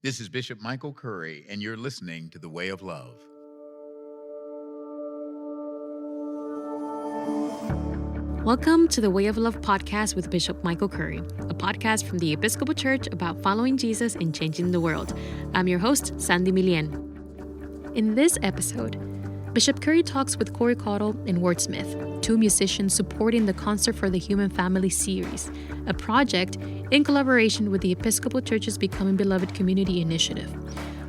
This is Bishop Michael Kory, and you're listening to The Way of Love. Welcome to the Way of Love podcast with Bishop Michael Kory, a podcast from the Episcopal Church about following Jesus and changing the world. I'm your host, Sandy Milien. In this episode, Bishop Kory talks with Kory Caudill and Wordsmith, two musicians supporting the Concert for the Human Family series, a project in collaboration with the Episcopal Church's Becoming Beloved Community Initiative,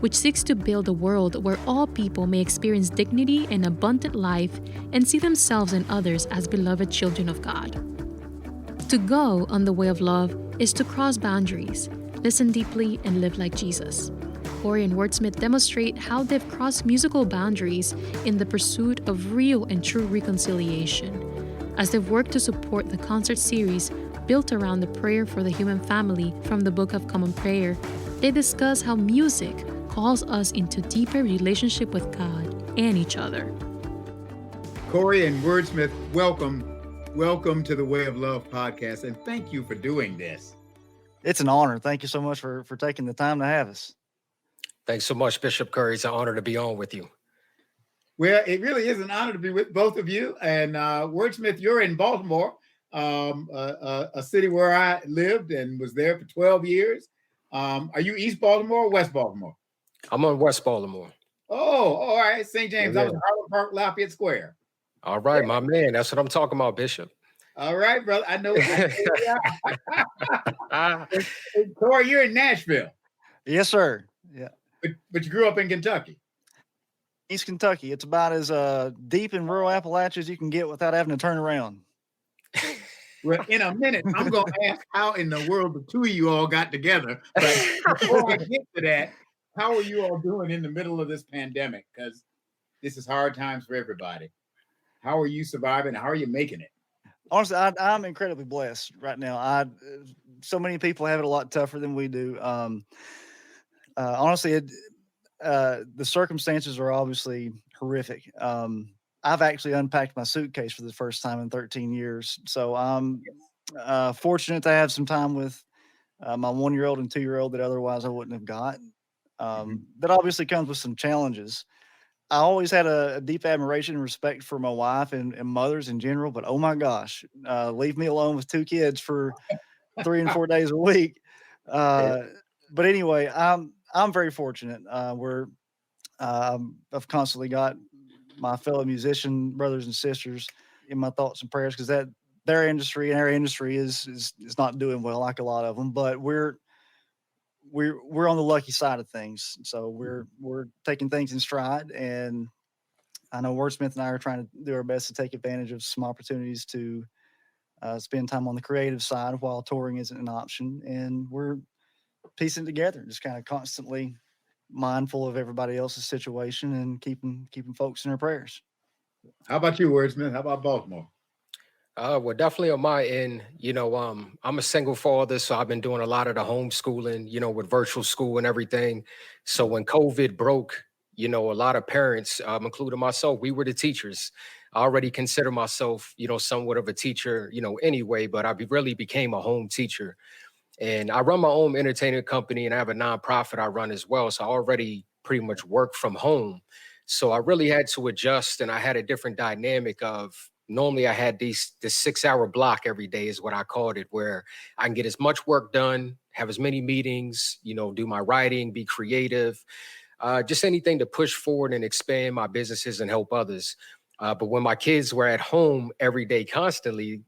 which seeks to build a world where all people may experience dignity and abundant life and see themselves and others as beloved children of God. To go on the way of love is to cross boundaries, listen deeply, and live like Jesus. Kory and Wordsmith demonstrate how they've crossed musical boundaries in the pursuit of real and true reconciliation. As they've worked to support the concert series built around the prayer for the human family from the Book of Common Prayer, they discuss how music calls us into deeper relationship with God and each other. Kory and Wordsmith, welcome to the Way of Love podcast, and thank you for doing this. It's an honor. Thank you so much for taking the time to have us. Thanks so much, Bishop Kory. It's an honor to be on with you. Well, it really is an honor to be with both of you. And Wordsmith, you're in Baltimore, a city where I lived and was there for 12 years. Are you East Baltimore or West Baltimore? I'm on West Baltimore. Oh, all right. St. James. Yeah. I was in Harlem Park, Lafayette Square. All right, my man. That's what I'm talking about, Bishop. All right, brother. I know. And Kory, you're in Nashville. Yes, sir. Yeah. But you grew up in Kentucky. East Kentucky. It's about as deep in rural Appalachia as you can get without having to turn around. Well, in a minute, I'm going to ask how in the world the two of you all got together. But before I get to that, how are you all doing in the middle of this pandemic? Because this is hard times for everybody. How are you surviving? How are you making it? Honestly, I'm incredibly blessed right now. So many people have it a lot tougher than we do. Honestly, the circumstances are obviously horrific. I've actually unpacked my suitcase for the first time in 13 years. So I'm fortunate to have some time with my 1-year-old and 2-year-old that otherwise I wouldn't have got. That obviously comes with some challenges. I always had a deep admiration and respect for my wife and mothers in general, but oh my gosh, leave me alone with 2 kids for 3 and 4 days a week. But anyway, I'm very fortunate. I've constantly got my fellow musician brothers and sisters in my thoughts and prayers, because their industry and our industry is not doing well, like a lot of them. But we're on the lucky side of things, so we're taking things in stride. And I know Wordsmith and I are trying to do our best to take advantage of some opportunities to spend time on the creative side while touring isn't an option. And we're piecing together, just kind of constantly mindful of everybody else's situation and keeping folks in their prayers. How about you, Wordsmith? How about Baltimore? Well, definitely on my end, I'm a single father, so I've been doing a lot of the homeschooling, with virtual school and everything. So when COVID broke, a lot of parents, including myself, we were the teachers. I already consider myself, somewhat of a teacher, anyway, but I really became a home teacher. And I run my own entertainment company, and I have a nonprofit I run as well. So I already pretty much work from home. So I really had to adjust, and I had a different dynamic of, normally I had this 6-hour block every day is what I called it, where I can get as much work done, have as many meetings, do my writing, be creative, just anything to push forward and expand my businesses and help others. But when my kids were at home every day constantly,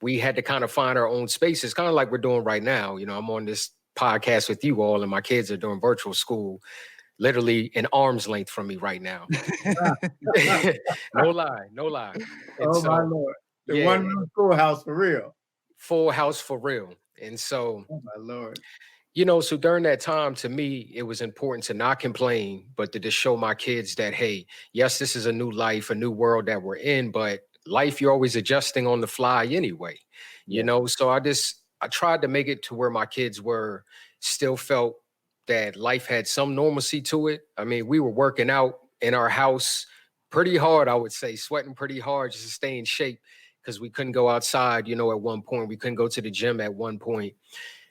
we had to kind of find our own spaces, kind of like we're doing right now. I'm on this podcast with you all, and my kids are doing virtual school, literally an arm's length from me right now. No lie. And my Lord. The one-room schoolhouse for real. Full house for real. And so, oh my Lord. So during that time, to me, it was important to not complain, but to just show my kids that, hey, yes, this is a new life, a new world that we're in, but life, you're always adjusting on the fly anyway, So I tried to make it to where my kids still felt that life had some normalcy to it. I mean, we were working out in our house pretty hard, I would say, sweating pretty hard just to stay in shape, because we couldn't go outside, at one point. We couldn't go to the gym at one point.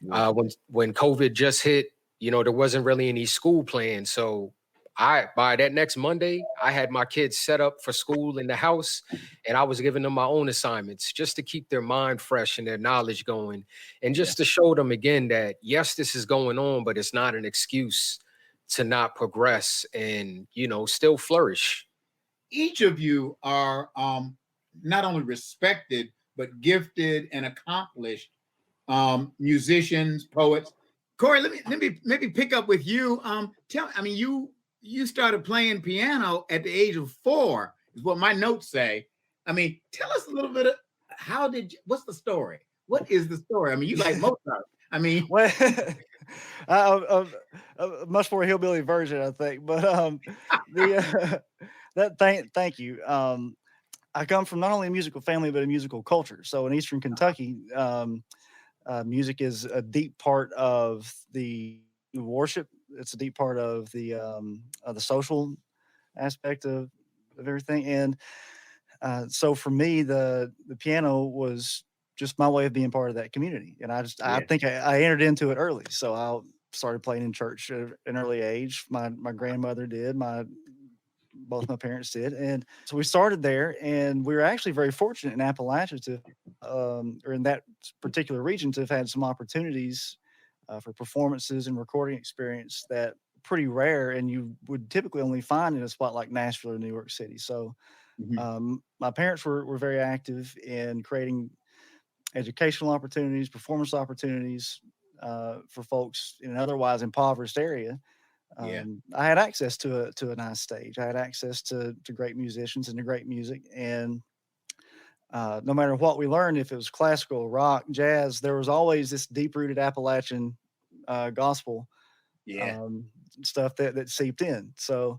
When COVID just hit, there wasn't really any school plan. So by that next Monday, I had my kids set up for school in the house, and I was giving them my own assignments just to keep their mind fresh and their knowledge going. And just to show them again that, yes, this is going on, but it's not an excuse to not progress and, still flourish. Each of you are not only respected, but gifted and accomplished musicians, poets. Kory, let me maybe pick up with you. You started playing piano at the age of 4, is what my notes say. Tell us a little bit of what's the story? What is the story? you like Mozart. Well, a much more hillbilly version, I think. But thank you. I come from not only a musical family, but a musical culture. So in Eastern Kentucky, music is a deep part of the worship. It's a deep part of the social aspect of everything. And so for me, the piano was just my way of being part of that community. And I think I entered into it early. So I started playing in church at an early age. My grandmother did. Both my parents did. And so we started there, and we were actually very fortunate in Appalachia or in that particular region to have had some opportunities for performances and recording experience that are pretty rare, and you would typically only find in a spot like Nashville or New York City. So my parents were very active in creating educational opportunities, performance opportunities for folks in an otherwise impoverished area. I had access to a nice stage. I had access to great musicians and to great music. And no matter what we learned, if it was classical, rock, jazz, there was always this deep-rooted Appalachian gospel stuff that seeped in. So,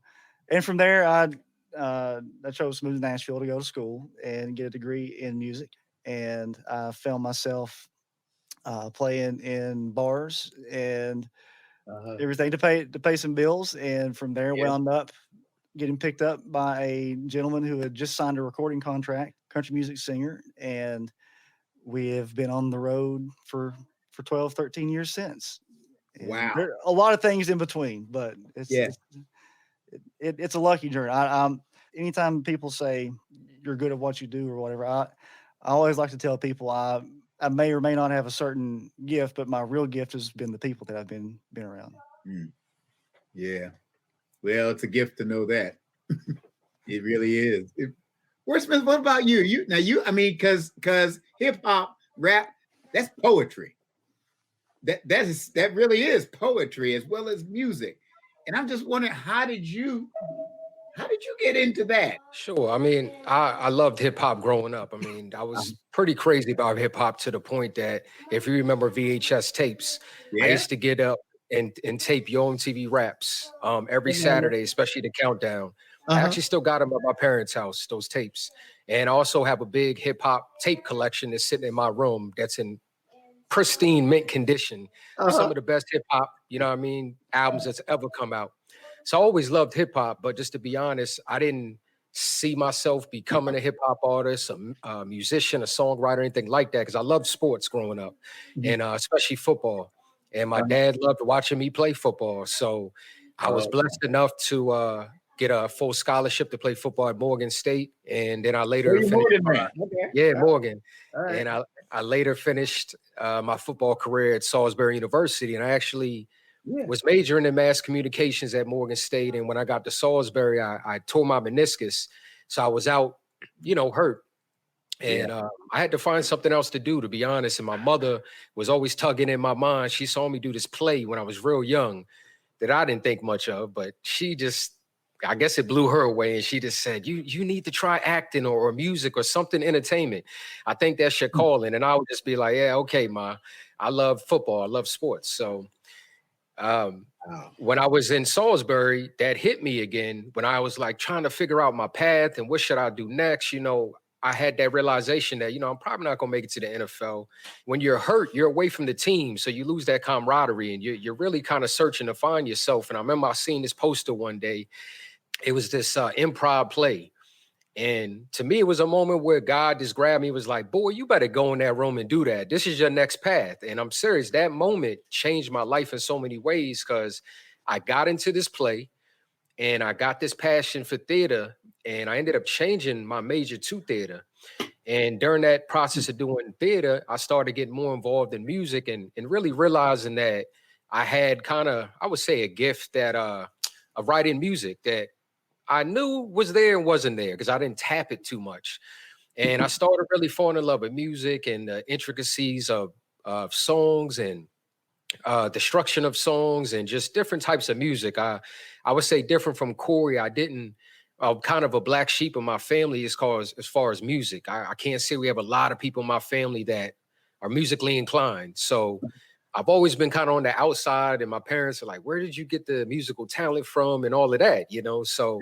and from there, I chose to move to Nashville to go to school and get a degree in music. And I found myself playing in bars and everything to pay some bills. And from there, wound up getting picked up by a gentleman who had just signed a recording contract, country music singer. And we have been on the road for 12, 13 years since. And wow. There are a lot of things in between, but it's a lucky journey. Anytime people say you're good at what you do or whatever, I always like to tell people I may or may not have a certain gift, but my real gift has been the people that I've been around. Yeah. Well, it's a gift to know that. It really is. Wordsmith, what about you? Because hip hop, rap, that's poetry. That really is poetry as well as music. And I'm just wondering, how did you get into that? Sure. I loved hip hop growing up. I was pretty crazy about hip hop to the point that if you remember VHS tapes, I used to get up and tape Yo MTV Raps every Saturday, especially the countdown. I actually still got them at my parents' house, those tapes. And I also have a big hip hop tape collection that's sitting in my room that's in pristine mint condition. Some of the best hip hop, albums that's ever come out. So I always loved hip hop, but just to be honest, I didn't see myself becoming a hip hop artist, a musician, a songwriter, anything like that, because I loved sports growing up, and especially football. And my dad loved watching me play football. So I was blessed enough to get a full scholarship to play football at Morgan State. And then I later finished Morgan. Right. And I later finished my football career at Salisbury University. And I actually was majoring in mass communications at Morgan State. And when I got to Salisbury, I tore my meniscus. So I was out, hurt. And I had to find something else to do, to be honest. And my mother was always tugging in my mind. She saw me do this play when I was real young that I didn't think much of, but she just, I guess it blew her away. And she just said, you need to try acting or music or something, entertainment. I think that's your calling. And I would just be like, yeah, okay, Ma, I love football. I love sports. So when I was in Salisbury, that hit me again when I was like trying to figure out my path and what should I do next. I had that realization that, I'm probably not going to make it to the NFL. When you're hurt, you're away from the team. So you lose that camaraderie and you're really kind of searching to find yourself. And I remember I seen this poster one day. It was this improv play. And to me, it was a moment where God just grabbed me, was like, boy, you better go in that room and do that. This is your next path. And I'm serious. That moment changed my life in so many ways, because I got into this play and I got this passion for theater, and I ended up changing my major to theater. And during that process of doing theater, I started getting more involved in music, and really realizing that I had kind of, I would say, a gift that of writing music that I knew was there and wasn't there, because I didn't tap it too much. And I started really falling in love with music and the intricacies of songs, and the structure of songs, and just different types of music. I would say different from Kory. I didn't, kind of a black sheep of my family as far as music. I can't say we have a lot of people in my family that are musically inclined. So I've always been kind of on the outside, and my parents are like, where did you get the musical talent from and all of that, you know? So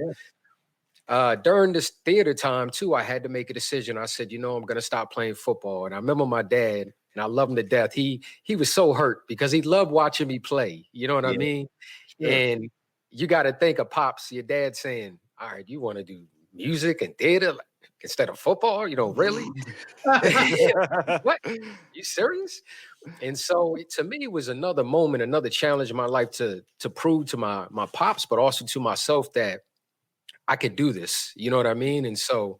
during this theater time too, I had to make a decision. I said, I'm going to stop playing football. And I remember my dad, and I love him to death. He was so hurt because he loved watching me play. You know what I mean? Sure. And you got to think of pops, your dad saying, all right, you want to do music and theater instead of football? Really? What? You serious? And so to me, it was another moment, another challenge in my life to prove to my pops, but also to myself, that I could do this. You know what I mean? And so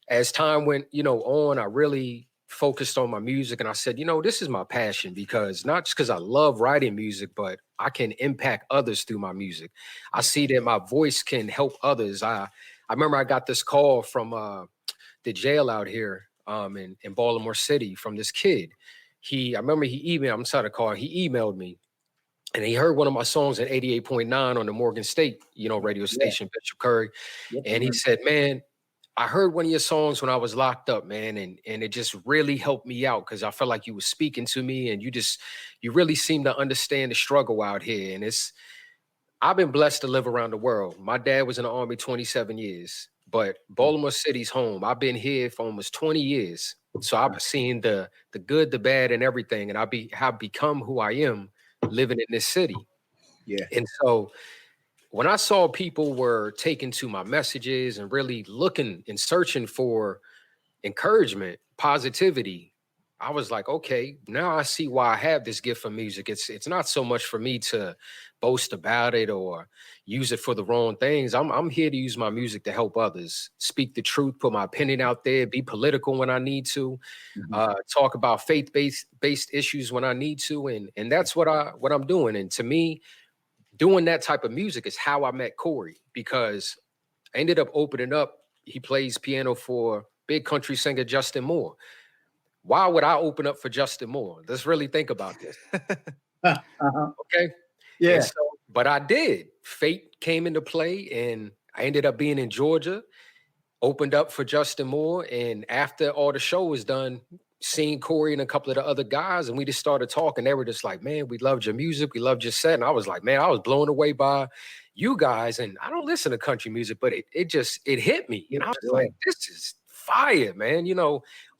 as time went, on, I really focused on my music, and I said, this is my passion, because not just because I love writing music, but I can impact others through my music. I see that my voice can help others. I remember I got this call from the jail out here in Baltimore City from this kid. I remember he emailed, I'm sorry to call, he emailed me, and he heard one of my songs at 88.9 on the Morgan State, radio station, Bishop Kory. And he said, man, I heard one of your songs when I was locked up, man, and it just really helped me out, because I felt like you were speaking to me, and you really seem to understand the struggle out here. And I've been blessed to live around the world. My dad was in the Army 27 years, but Baltimore City's home. I've been here for almost 20 years. So I've seen the good, the bad, and everything, and have become who I am living in this city. Yeah. And so when I saw people were taken to my messages and really looking and searching for encouragement, positivity, I was like, okay, now I see why I have this gift for music. It's not so much for me to boast about it or use it for the wrong things. I'm here to use my music to help others, speak the truth, put my opinion out there, be political when I need to, talk about faith-based issues when I need to, and that's what I'm doing. And to me, doing that type of music is how I met Kory, because I ended up opening up. He plays piano for big country singer Justin Moore. Why would I open up for Justin Moore? Let's really think about this. Okay. Yeah. So, but I did. Fate came into play, and I ended up being in Georgia, opened up for Justin Moore. And after all the show was done, seeing Kory and a couple of the other guys, and we just started talking. They were just like, man, we loved your music. We loved your set. And I was like, man, I was blown away by you guys. And I don't listen to country music, but it hit me. And I was like, this is fire, man.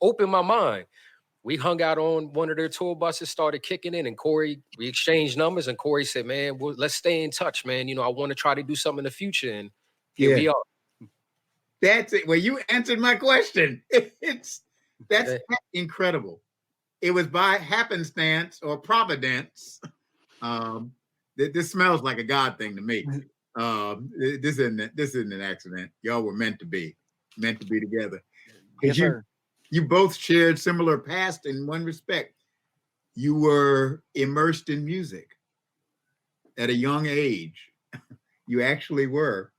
Opened my mind. We hung out on one of their tour buses, started kicking in, and Kory, we exchanged numbers, and Kory said, man, let's stay in touch, man. I want to try to do something in the future. And here we are. That's it. Well, you answered my question. That's incredible. It was by happenstance or providence. This smells like a God thing to me. This isn't an accident. Y'all were meant to be together. Yes, sir. You both shared similar past in one respect. You were immersed in music at a young age. You actually were.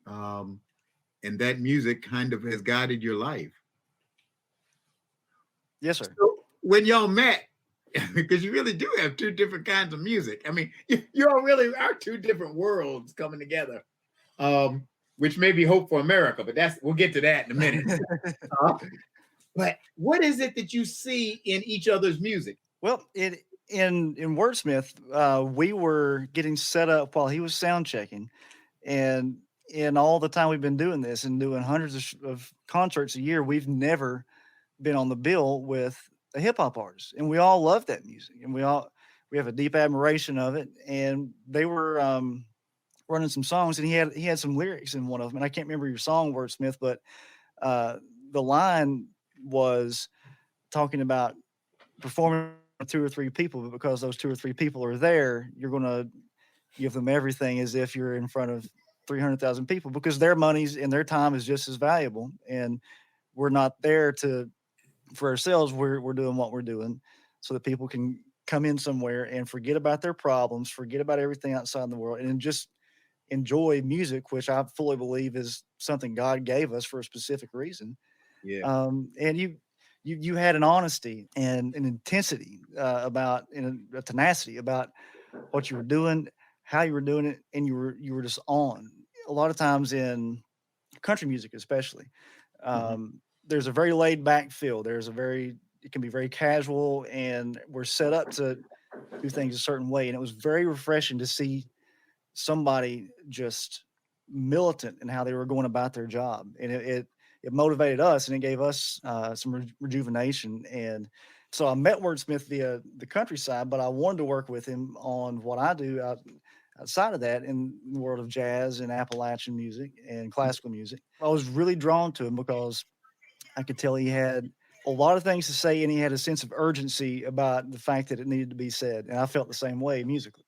And that music kind of has guided your life. Yes, sir. So when y'all met, because you really do have two different kinds of music. I mean, you all really are two different worlds coming together, which may be hope for America, but we'll get to that in a minute. But what is it that you see in each other's music? Well, in Wordsmith, we were getting set up while he was sound checking, and in all the time we've been doing this and doing hundreds of concerts a year, we've never been on the bill with a hip hop artist, and we all love that music, and we have a deep admiration of it. And they were running some songs, and he had some lyrics in one of them, and I can't remember your song, Wordsmith, but The line was talking about performing with 2 or 3 people, but because those 2 or 3 people are there, you're going to give them everything as if you're in front of 300,000 people, because their monies and their time is just as valuable. And we're not there for ourselves. We're doing what we're doing so that people can come in somewhere and forget about their problems, forget about everything outside the world, and just enjoy music, which I fully believe is something God gave us for a specific reason. Yeah. And you had an honesty and an intensity about, and a tenacity about what you were doing, how you were doing it, and you were just on. A lot of times in country music, especially, there's a very laid back feel. It can be very casual, and we're set up to do things a certain way. And it was very refreshing to see somebody just militant in how they were going about their job, and it motivated us, and it gave us some rejuvenation. And so I met Wordsmith via the countryside, but I wanted to work with him on what I do outside of that in the world of jazz and Appalachian music and classical music. I was really drawn to him because I could tell he had a lot of things to say, and he had a sense of urgency about the fact that it needed to be said. And I felt the same way musically.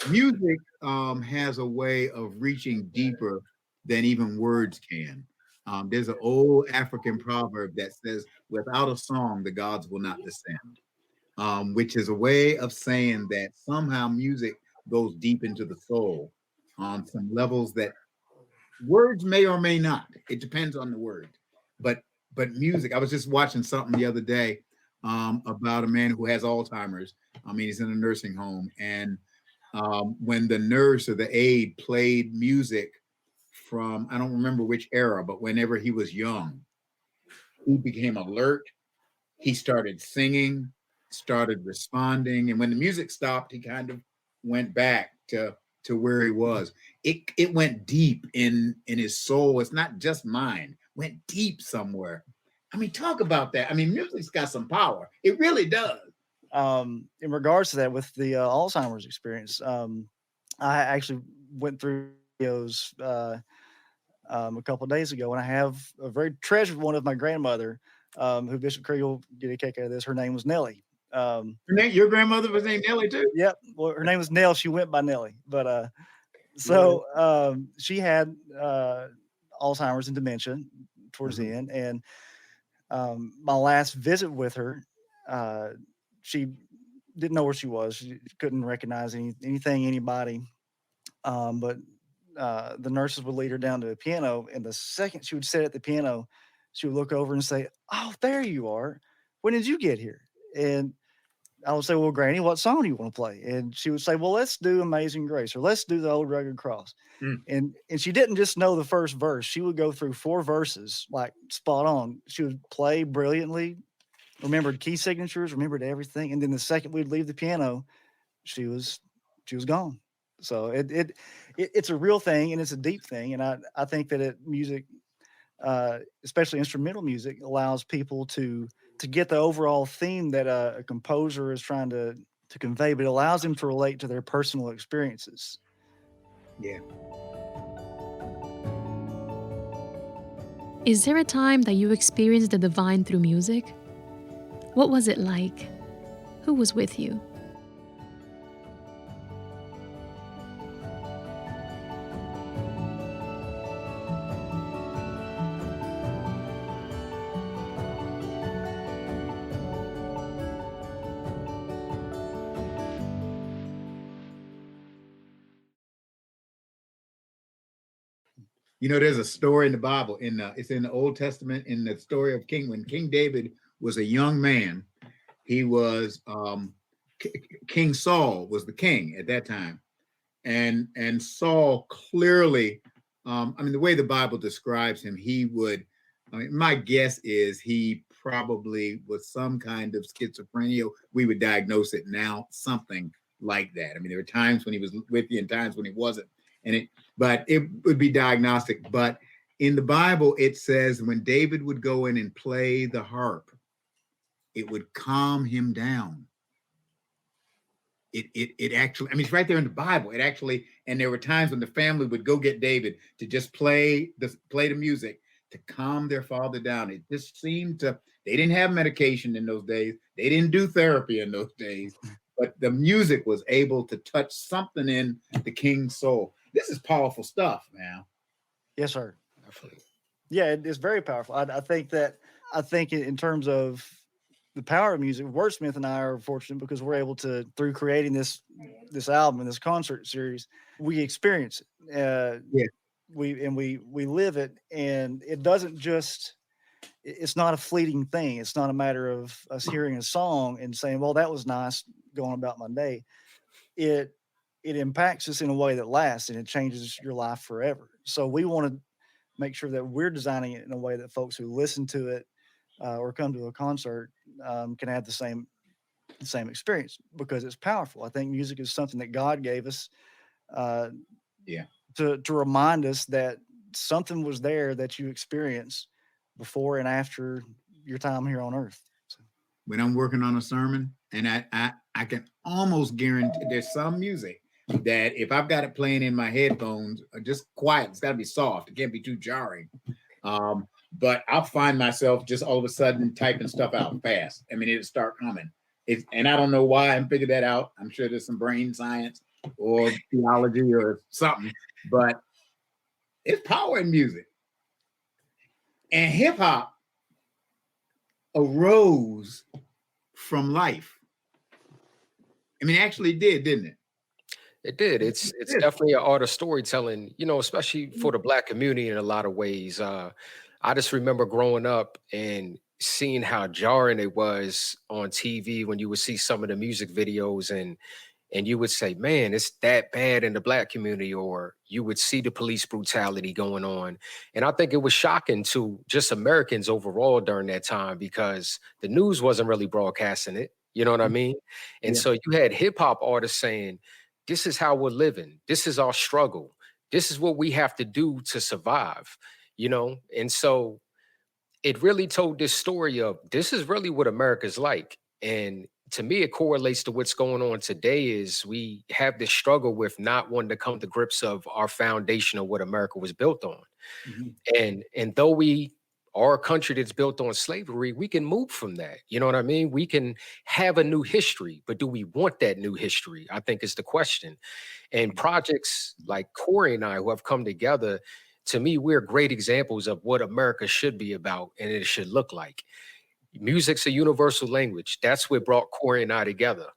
Music has a way of reaching deeper than even words can. There's an old African proverb that says, without a song, the gods will not descend, which is a way of saying that somehow music goes deep into the soul on some levels that words may or may not. It depends on the word. But music, I was just watching something the other day about a man who has Alzheimer's. I mean, he's in a nursing home, and when the nurse or the aide played music from, I don't remember which era, but whenever he was young, he became alert. He started singing, started responding. And when the music stopped, he kind of went back to where he was. It went deep in his soul. It's not just mine, went deep somewhere. I mean, talk about that. I mean, music's got some power. It really does. In regards to that, with the Alzheimer's experience, I actually went through videos a couple of days ago, and I have a very treasured one of my grandmother, who Bishop Kory will get a kick out of this. Her name was Nellie. Your grandmother was named Nellie too? Yep. Well, her name was Nell. She went by Nellie, but she had Alzheimer's and dementia towards the end, and my last visit with her, she didn't know where she was. She couldn't recognize anything, anybody. But the nurses would lead her down to a piano, and the second she would sit at the piano, she would look over and say, "Oh, there you are. When did you get here?" And I would say, "Well, Granny, what song do you want to play?" And she would say, "Well, let's do Amazing Grace, or let's do the Old Rugged Cross." And she didn't just know the first verse. She would go through 4 verses, like spot on. She would play brilliantly, remembered key signatures, remembered everything. And then the second we'd leave the piano, she was gone. So it's a real thing, and it's a deep thing. And I think that music, especially instrumental music, allows people to get the overall theme that a composer is trying to convey, but it allows them to relate to their personal experiences. Yeah. Is there a time that you experienced the divine through music? What was it like? Who was with you? You know, there's a story in the Bible, it's in the Old Testament, in the story of when King David was a young man. He was King Saul was the king at that time, and Saul clearly, I mean, the way the Bible describes him, my guess is he probably was some kind of schizophrenia. We would diagnose it now, something like that. I mean, there were times when he was with you and times when he wasn't. But it would be diagnostic. But in the Bible, it says when David would go in and play the harp, it would calm him down. It actually, I mean, it's right there in the Bible. It actually, and there were times when the family would go get David to just play the music to calm their father down. It just seemed to, they didn't have medication in those days. They didn't do therapy in those days, but the music was able to touch something in the king's soul. This is powerful stuff, man. Yes, sir. Definitely. Yeah, it's very powerful. I think in terms of the power of music, Wordsmith and I are fortunate because we're able to, through creating this album and this concert series, we experience it. Yeah. We live it, and it doesn't just, it's not a fleeting thing. It's not a matter of us hearing a song and saying, well, that was nice, going about my day. It impacts us in a way that lasts, and it changes your life forever. So we want to make sure that we're designing it in a way that folks who listen to it or come to a concert can have the same experience, because it's powerful. I think music is something that God gave us to remind us that something was there that you experienced before and after your time here on earth. So. When I'm working on a sermon, and I can almost guarantee there's some music that if I've got it playing in my headphones, just quiet, it's got to be soft. It can't be too jarring. But I'll find myself just all of a sudden typing stuff out fast. I mean, it'll start coming. And I don't know why I haven't figured that out. I'm sure there's some brain science or theology or something, but it's power in music. And hip hop arose from life. I mean, it actually didn't it? It did. It's definitely an art of storytelling, especially for the Black community in a lot of ways. I just remember growing up and seeing how jarring it was on TV when you would see some of the music videos and you would say, man, it's that bad in the Black community, or you would see the police brutality going on. And I think it was shocking to just Americans overall during that time, because the news wasn't really broadcasting it. You know what I mean? And so you had hip hop artists saying, this is how we're living. This is our struggle. This is what we have to do to survive, And so it really told this story of, this is really what America's like. And to me, it correlates to what's going on today. Is we have this struggle with not wanting to come to grips of our foundation of what America was built on. Mm-hmm. And though we are a country that's built on slavery, we can move from that. You know what I mean? We can have a new history, but do we want that new history? I think is the question. And projects like Kory and I, who have come together, to me, we're great examples of what America should be about and it should look like. Music's a universal language. That's what brought Kory and I together.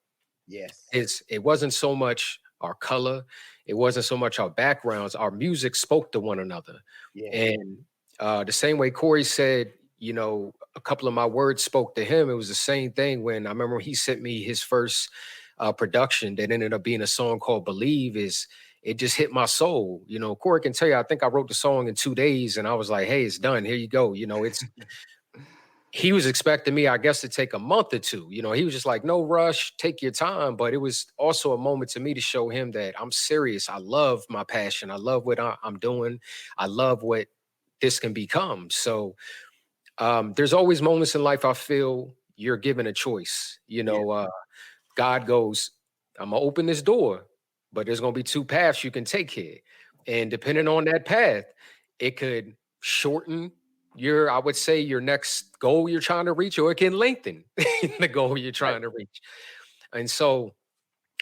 Yes. It wasn't so much our color. It wasn't so much our backgrounds. Our music spoke to one another. Yeah. And the same way Kory said, a couple of my words spoke to him. It was the same thing when I remember he sent me his first production that ended up being a song called Believe. It just hit my soul. Kory can tell you, I think I wrote the song in 2 days and I was like, hey, it's done. Here you go. He was expecting me, I guess, to take a month or two. He was just like, no rush, take your time. But it was also a moment to me to show him that I'm serious. I love my passion. I love what I'm doing. I love what this can become. So there's always moments in life I feel you're given a choice. God goes, I'm going to open this door, but there's going to be 2 paths you can take here. And depending on that path, it could shorten your next goal you're trying to reach, or it can lengthen the goal you're trying to reach. And so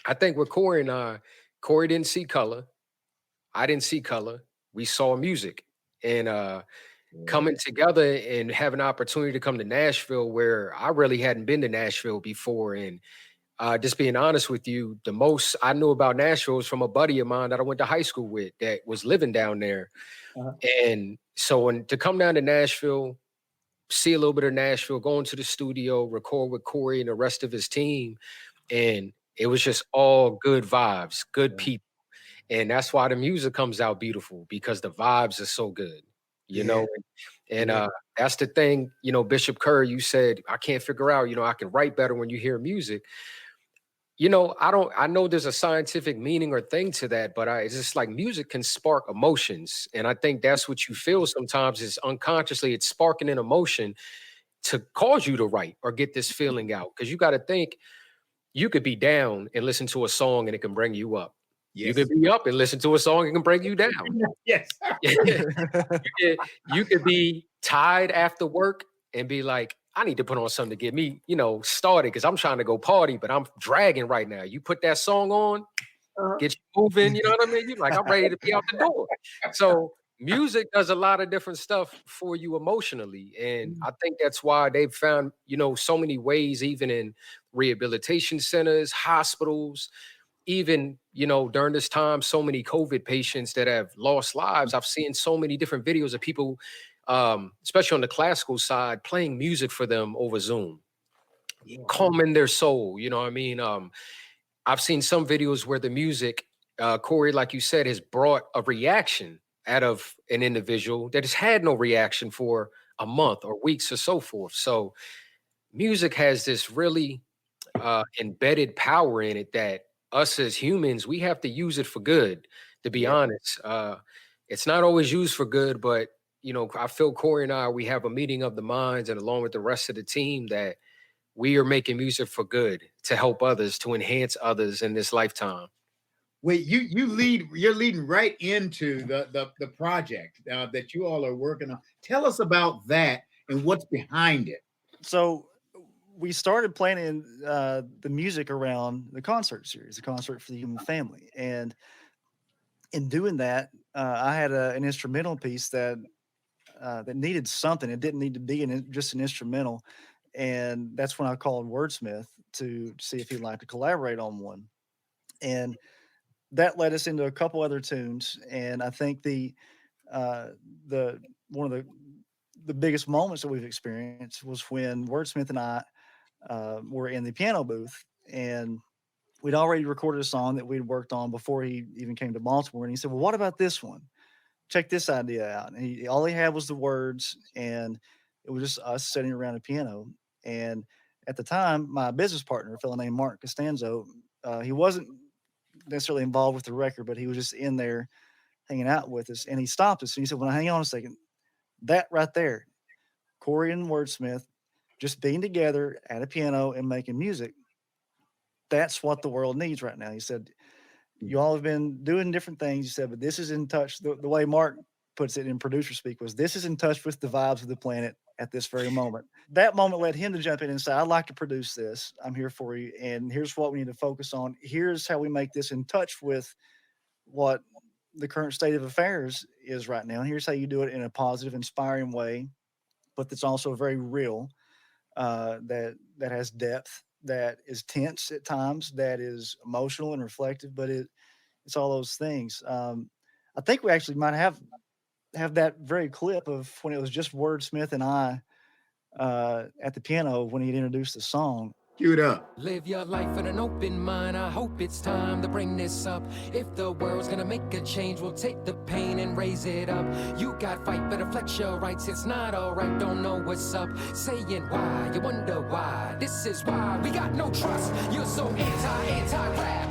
I think with Kory and I, Kory didn't see color. I didn't see color. We saw music. And coming together and having an opportunity to come to Nashville, where I really hadn't been to Nashville before. And just being honest with you, the most I knew about Nashville was from a buddy of mine that I went to high school with that was living down there. And so to come down to Nashville, see a little bit of Nashville, go into the studio, record with Kory and the rest of his team. And it was just all good vibes, good people. And that's why the music comes out beautiful, because the vibes are so good, And that's the thing, Bishop Curry, you said, I can't figure out, I can write better when you hear music. I know there's a scientific meaning or thing to that, but it's just like music can spark emotions. And I think that's what you feel sometimes is unconsciously it's sparking an emotion to cause you to write or get this feeling out. Because you got to think you could be down and listen to a song and it can bring you up. You could be up and listen to a song and can bring you down. Yes. You could be tired after work and be like, I need to put on something to get me, started because I'm trying to go party, but I'm dragging right now. You put that song on, get you moving, you know what I mean? You're like, I'm ready to be out the door. So music does a lot of different stuff for you emotionally. And I think that's why they've found, so many ways, even in rehabilitation centers, hospitals, even, during this time, so many COVID patients that have lost lives. I've seen so many different videos of people, especially on the classical side, playing music for them over Zoom, calming their soul. You know what I mean? I've seen some videos where the music, Kory, like you said, has brought a reaction out of an individual that has had no reaction for a month or weeks or so forth. So music has this really embedded power in it that us as humans, we have to use it for good, to be honest. It's not always used for good, but I feel Kory and I, we have a meeting of the minds, and along with the rest of the team, that we are making music for good, to help others, to enhance others in this lifetime. Wait, you're leading right into the project that you all are working on. Tell us about that and what's behind it. So we started planning the music around the concert series, the Concert for the Human Family. And in doing that, I had an instrumental piece that needed something. It didn't need to be just an instrumental. And that's when I called Wordsmith to see if he'd like to collaborate on one. And that led us into a couple other tunes. And I think one of the biggest moments that we've experienced was when Wordsmith and I were in the piano booth, and we'd already recorded a song that we'd worked on before he even came to Baltimore. And he said, well, what about this one? Check this idea out. And all he had was the words, and it was just us sitting around a piano. And at the time, my business partner, a fellow named Mark Costanzo, he wasn't necessarily involved with the record, but he was just in there hanging out with us. And he stopped us and he said, well, hang on a second. That right there, Kory and Wordsmith, just being together at a piano and making music, that's what the world needs right now. He said, you all have been doing different things. He said, but this is in touch. The way Mark puts it in producer speak was, this is in touch with the vibes of the planet at this very moment. That moment led him to jump in and say, I'd like to produce this. I'm here for you. And here's what we need to focus on. Here's how we make this in touch with what the current state of affairs is right now. And here's how you do it in a positive, inspiring way, but that's also very real, that has depth, that is tense at times, that is emotional and reflective, but it's all those things. I think we actually might have that very clip of when it was just Wordsmith and I at the piano when he introduced the song. Cue it up. Live your life with an open mind. I hope it's time to bring this up. If the world's gonna make a change, we'll take the pain and raise it up. You got fight, better flex your rights. It's not alright, don't know what's up. Saying why, you wonder why. This is why we got no trust. You're so anti-rap,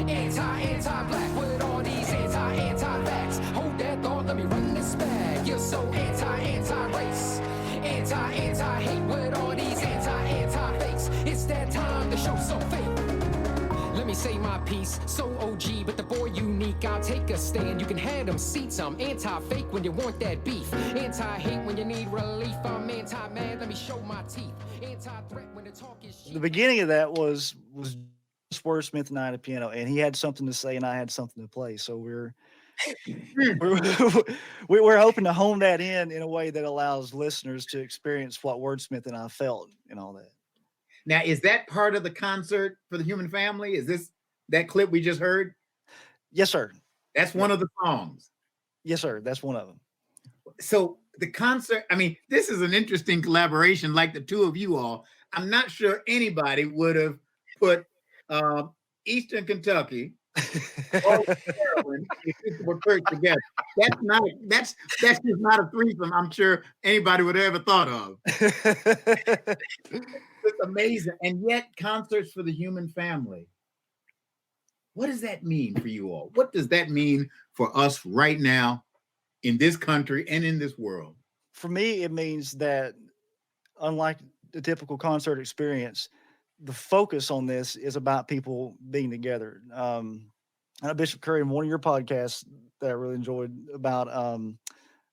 anti-black with all these anti-facts. Hold that thought, let me run this back. You're so anti-race, anti-hate with all these anti-fakes. It's that time to show some faith. Let me say my piece, so OG, but the boy unique. I'll take a stand, you can have them seats. I'm anti-fake when you want that beef, anti-hate when you need relief. I'm anti-mad, let me show my teeth. Anti-threat when the talk is cheap. The beginning of that was just Wordsmith and I at a piano, and he had something to say and I had something to play. So we're hoping to hone that in a way that allows listeners to experience what Wordsmith and I felt and all that. Now, is that part of the Concert for the Human Family? Is this that clip we just heard? Yes, sir. That's one of the songs. Yes, sir. That's one of them. So the concert, I mean, this is an interesting collaboration like the two of you all. I'm not sure anybody would have put Eastern Kentucky or Maryland Episcopal Church together. That's just not a threesome I'm sure anybody would have ever thought of. It's amazing. And yet, Concerts for the Human Family. What does that mean for you all? What does that mean for us right now in this country and in this world? For me, it means that unlike the typical concert experience, the focus on this is about people being together. Bishop Curry, in one of your podcasts that I really enjoyed about, I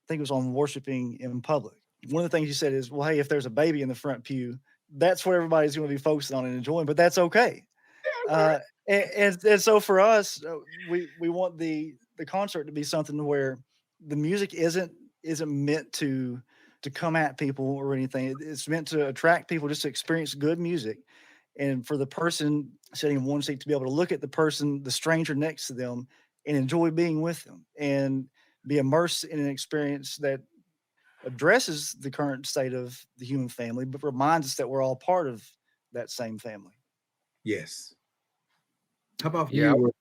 think it was on worshiping in public. One of the things you said is, well, hey, if there's a baby in the front pew, that's what everybody's going to be focusing on and enjoying, but that's okay. And so for us, we want the concert to be something where the music isn't meant to come at people or anything. It's meant to attract people just to experience good music, and for the person sitting in one seat to be able to look at the stranger next to them, and enjoy being with them and be immersed in an experience that addresses the current state of the human family, but reminds us that we're all part of that same family. Yes. How about Yeah, you?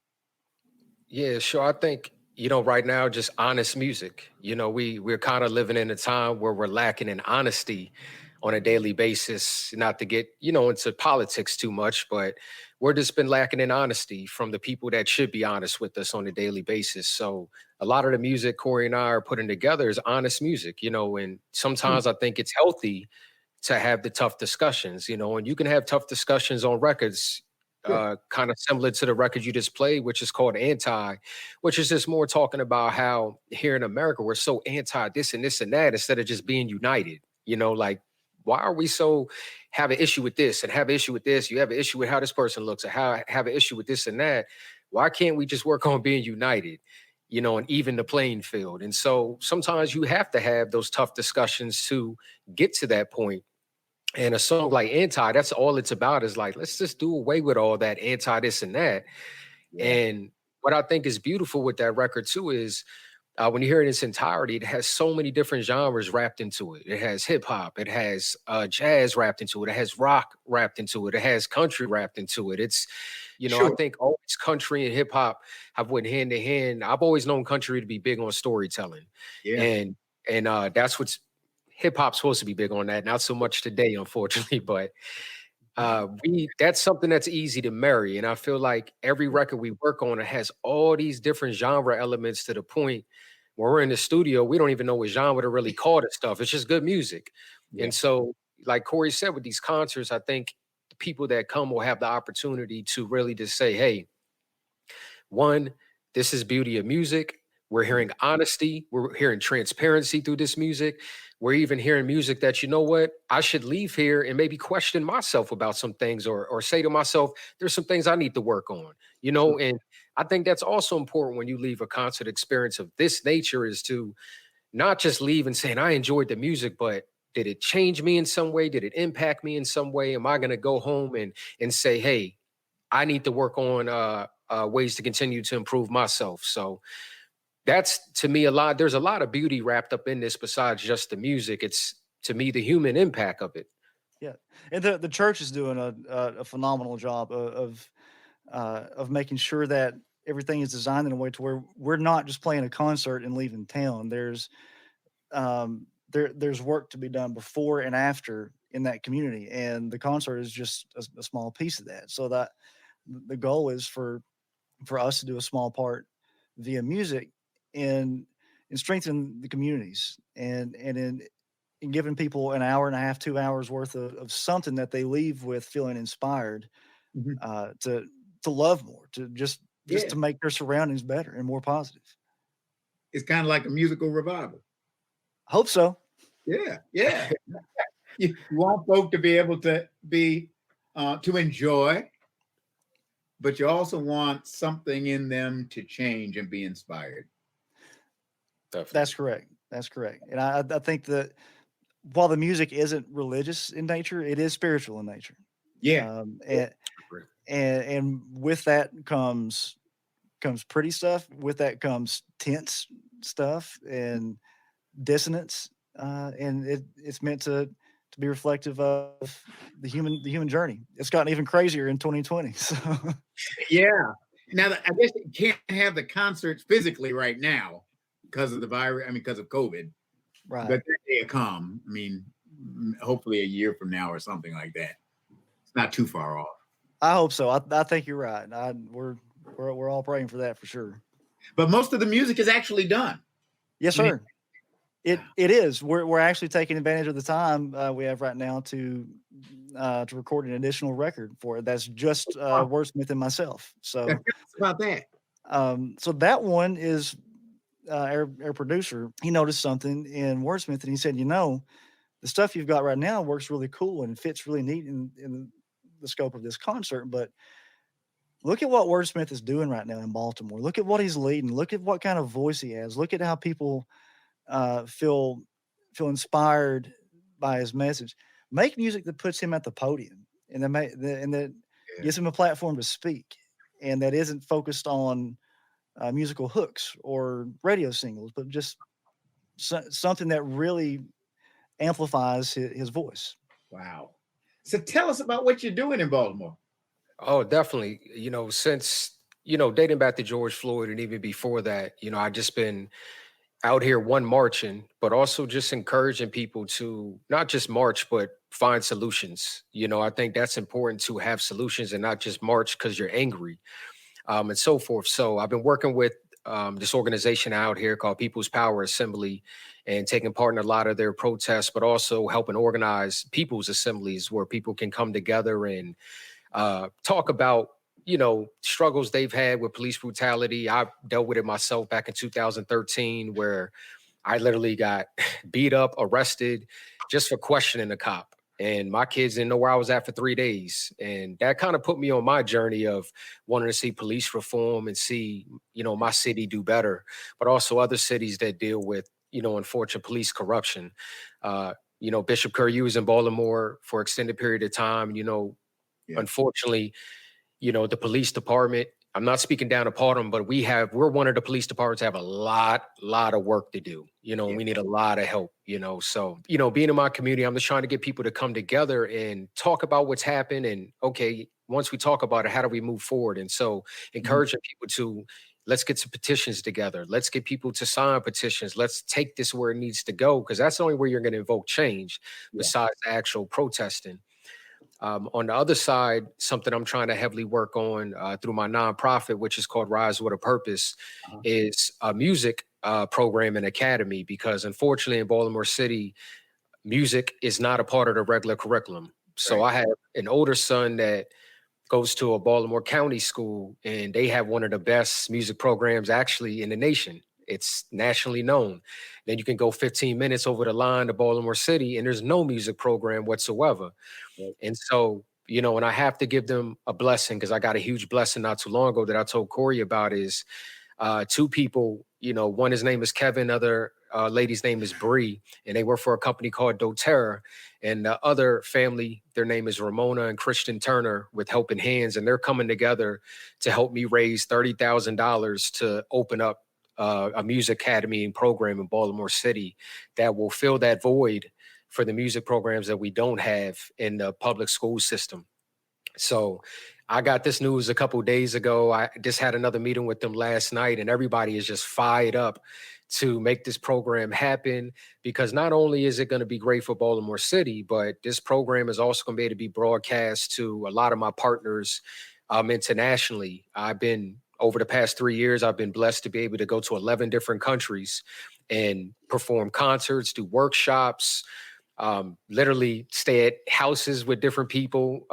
yeah, sure. I think, right now, just honest music. We're kind of living in a time where we're lacking in honesty on a daily basis, not to get, into politics too much, but we're just been lacking in honesty from the people that should be honest with us on a daily basis. So a lot of the music Kory and I are putting together is honest music, and sometimes I think it's healthy to have the tough discussions, and you can have tough discussions on records, kind of similar to the record you just played, which is called Anti, which is just more talking about how here in America, we're so anti this and this and that, instead of just being united, like, why are we so have an issue with this and have an issue with this? You have an issue with how this person looks, or how have an issue with this and that. Why can't we just work on being united, and even the playing field? And so sometimes you have to have those tough discussions to get to that point. And a song like Anti, that's all it's about, is like, let's just do away with all that anti this and that. Yeah. And what I think is beautiful with that record too is when you hear it in its entirety, it has so many different genres wrapped into it. It has hip hop, it has jazz wrapped into it, it has rock wrapped into it, it has country wrapped into it. It's, Sure. I think always country and hip hop have went hand in hand. I've always known country to be big on storytelling. Yeah. And that's what's hip hop's supposed to be big on that. Not so much today, unfortunately, but that's something that's easy to marry. And I feel like every record we work on, it has all these different genre elements to the point where we're in the studio, we don't even know what genre to really call this stuff. It's just good music. Yeah. And so, like Kory said, with these concerts, I think the people that come will have the opportunity to really just say, hey, one, this is beauty of music. We're hearing honesty. We're hearing transparency through this music. We're even hearing music that, I should leave here and maybe question myself about some things, or say to myself, there's some things I need to work on, and I think that's also important when you leave a concert experience of this nature, is to not just leave and saying, I enjoyed the music, but did it change me in some way? Did it impact me in some way? Am I going to go home and say, hey, I need to work on ways to continue to improve myself? So that's, to me, there's a lot of beauty wrapped up in this besides just the music. It's, to me, the human impact of it. Yeah, and the church is doing a phenomenal job of making sure that everything is designed in a way to where we're not just playing a concert and leaving town. There's work to be done before and after in that community, and the concert is just a small piece of that. So that the goal is for us to do a small part via music and strengthen the communities, and in giving people an hour and a half, 2 hours worth of something that they leave with feeling inspired to love more, to just to make their surroundings better and more positive. It's kind of like a musical revival. Hope so. Yeah. You want folk to be able to be to enjoy, but you also want something in them to change and be inspired. Definitely. That's correct. And I think that while the music isn't religious in nature, it is spiritual in nature. Yeah. And with that comes pretty stuff. With that comes tense stuff and dissonance. And it's meant to be reflective of the human journey. It's gotten even crazier in 2020. So yeah. Now, I guess you can't have the concerts physically right now because of the virus. I mean, because of COVID. Right. But that day will come. I mean, hopefully a year from now or something like that. It's not too far off. I hope so. I think you're right. We're all praying for that for sure. But most of the music is actually done. Yes, sir. It is. We're actually taking advantage of the time we have right now to record an additional record for it. That's just Wordsmith and myself. So tell us about that. So that one is our producer. He noticed something in Wordsmith, and he said, the stuff you've got right now works really cool and fits really neat in the scope of this concert. But look at what Wordsmith is doing right now in Baltimore. Look at what he's leading. Look at what kind of voice he has. Look at how people feel inspired by his message. Make music that puts him at the podium and that gives him a platform to speak, and that isn't focused on musical hooks or radio singles, but just something that really amplifies his voice. Wow. So tell us about what you're doing in Baltimore. Oh, definitely. Since, dating back to George Floyd and even before that, I just been out here marching, but also just encouraging people to not just march, but find solutions. I think that's important, to have solutions and not just march because you're angry, and so forth. So I've been working with this organization out here called People's Power Assembly, and taking part in a lot of their protests, but also helping organize people's assemblies where people can come together and talk about, struggles they've had with police brutality. I dealt with it myself back in 2013, where I literally got beat up, arrested just for questioning a cop. And my kids didn't know where I was at for 3 days. And that kind of put me on my journey of wanting to see police reform and see, my city do better, but also other cities that deal with, unfortunate police corruption. Bishop Curry, you was in Baltimore for an extended period of time. Unfortunately, the police department, I'm not speaking down upon them, but we're one of the police departments that have a lot of work to do. We need a lot of help, so, being in my community, I'm just trying to get people to come together and talk about what's happened. And okay, once we talk about it, how do we move forward? And so encouraging people to, let's get some petitions together. Let's get people to sign petitions. Let's take this where it needs to go, because that's the only way you're going to invoke change besides the actual protesting. On the other side, something I'm trying to heavily work on through my nonprofit, which is called Rise with a Purpose, is a music program and academy, because unfortunately in Baltimore City, music is not a part of the regular curriculum. So I have an older son that goes to a Baltimore County school, and they have one of the best music programs actually in the nation. It's nationally known. Then you can go 15 minutes over the line to Baltimore City, and there's no music program whatsoever. And so, and I have to give them a blessing, because I got a huge blessing not too long ago that I told Kory about, is 2 people, one, his name is Kevin, other lady's name is Bree, and they work for a company called doTERRA. And the other family, their name is Ramona and Christian Turner with Helping Hands. And they're coming together to help me raise $30,000 to open up a music academy and program in Baltimore City that will fill that void for the music programs that we don't have in the public school system. So I got this news a couple of days ago. I just had another meeting with them last night, and everybody is just fired up to make this program happen, because not only is it going to be great for Baltimore City, but this program is also going to be able to be broadcast to a lot of my partners internationally. Over the past 3 years, I've been blessed to be able to go to 11 different countries and perform concerts, do workshops, literally stay at houses with different people,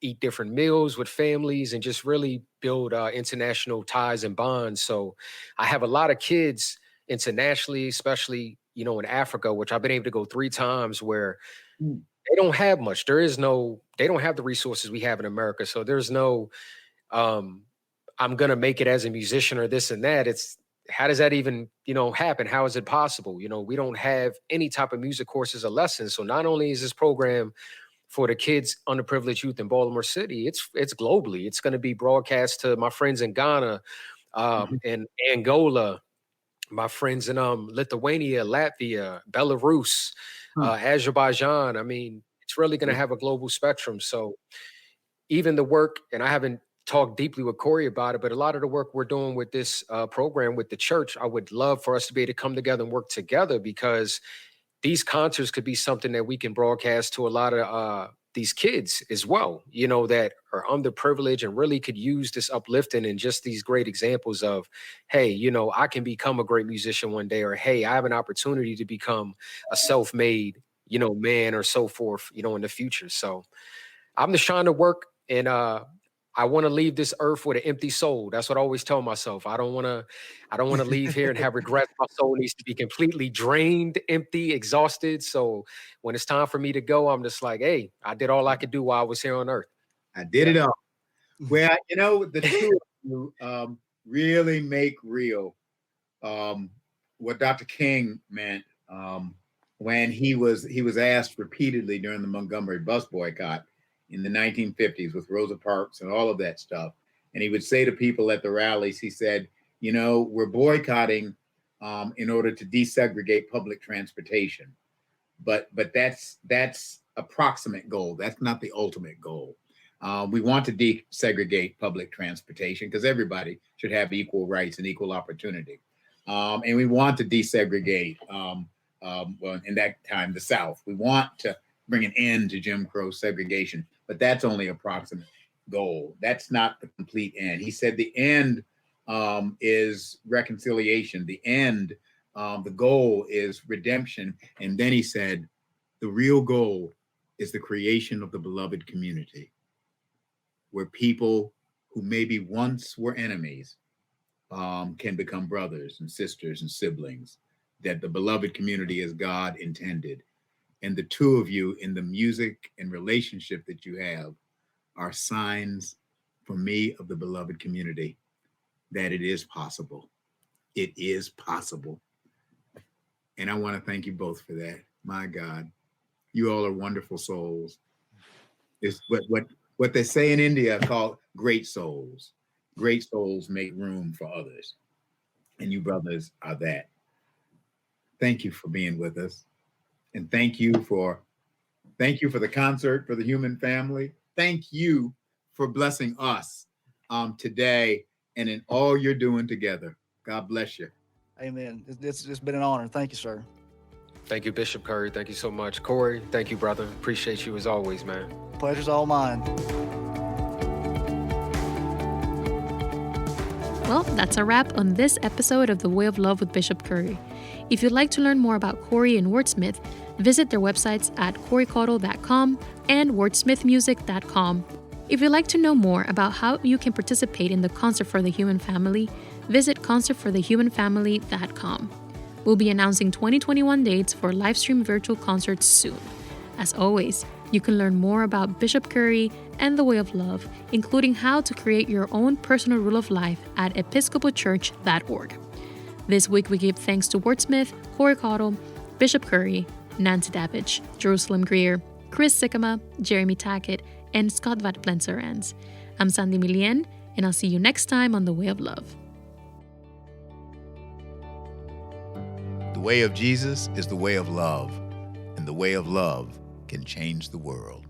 eat different meals with families, and just really build international ties and bonds. So I have a lot of kids internationally, especially, in Africa, which I've been able to go 3 times, where they don't have much. They don't have the resources we have in America. So there's no, I'm going to make it as a musician or this and that. It's, how does that even, happen? How is it possible? We don't have any type of music courses or lessons. So not only is this program for the kids, underprivileged youth in Baltimore City, it's globally. It's going to be broadcast to my friends in Ghana, and Angola, my friends in Lithuania, Latvia, Belarus, Azerbaijan. I mean, it's really going to have a global spectrum. So even the work, and I haven't talked deeply with Kory about it, but a lot of the work we're doing with this program with the church, I would love for us to be able to come together and work together, because these concerts could be something that we can broadcast to a lot of these kids as well, that are underprivileged and really could use this uplifting and just these great examples of, hey, I can become a great musician one day, or, hey, I have an opportunity to become a self-made, man, or so forth, in the future. So I'm just trying to work and I want to leave this earth with an empty soul. That's what I always tell myself. I don't want to leave here and have regrets. My soul needs to be completely drained, empty, exhausted. So when it's time for me to go, I'm just like, hey, I did all I could do while I was here on earth. I did it all. Well, the two of you really make real what Dr. King meant when he was asked repeatedly during the Montgomery bus boycott in the 1950s with Rosa Parks and all of that stuff. And he would say to people at the rallies, he said, we're boycotting in order to desegregate public transportation. But that's approximate goal. That's not the ultimate goal. We want to desegregate public transportation because everybody should have equal rights and equal opportunity. And we want to desegregate, well, in that time, the South. We want to bring an end to Jim Crow segregation, but that's only approximate goal. That's not the complete end. He said the end is reconciliation. The end, the goal is redemption. And then he said, the real goal is the creation of the beloved community, where people who maybe once were enemies can become brothers and sisters and siblings, that the beloved community as God intended. And the two of you in the music and relationship that you have are signs for me of the beloved community that it is possible. It is possible. And I want to thank you both for that. My God, you all are wonderful souls. It's what they say in India called great souls. Great souls make room for others. And you brothers are that. Thank you for being with us. And thank you for the concert for the human family. Thank you for blessing us today and in all you're doing together. God bless you. Amen. It's been an honor. Thank you, sir. Thank you, Bishop Curry. Thank you so much. Kory, thank you, brother. Appreciate you as always, man. Pleasure's all mine. Well, that's a wrap on this episode of The Way of Love with Bishop Curry. If you'd like to learn more about Kory and Wordsmith, visit their websites at korycaudill.com and wordsmithmusic.com. If you'd like to know more about how you can participate in the Concert for the Human Family, visit concertforthehumanfamily.com. We'll be announcing 2021 dates for live stream virtual concerts soon. As always, you can learn more about Bishop Curry and the Way of Love, including how to create your own personal rule of life at episcopalchurch.org. This week we give thanks to Wordsmith, Kory Caudill, Bishop Curry, Nancy Davidge, Jerusalem Greer, Chris Sikkema, Jeremy Tackett, and Scott Vatplenserans. I'm Sandy Milien, and I'll see you next time on The Way of Love. The way of Jesus is the way of love, and the way of love can change the world.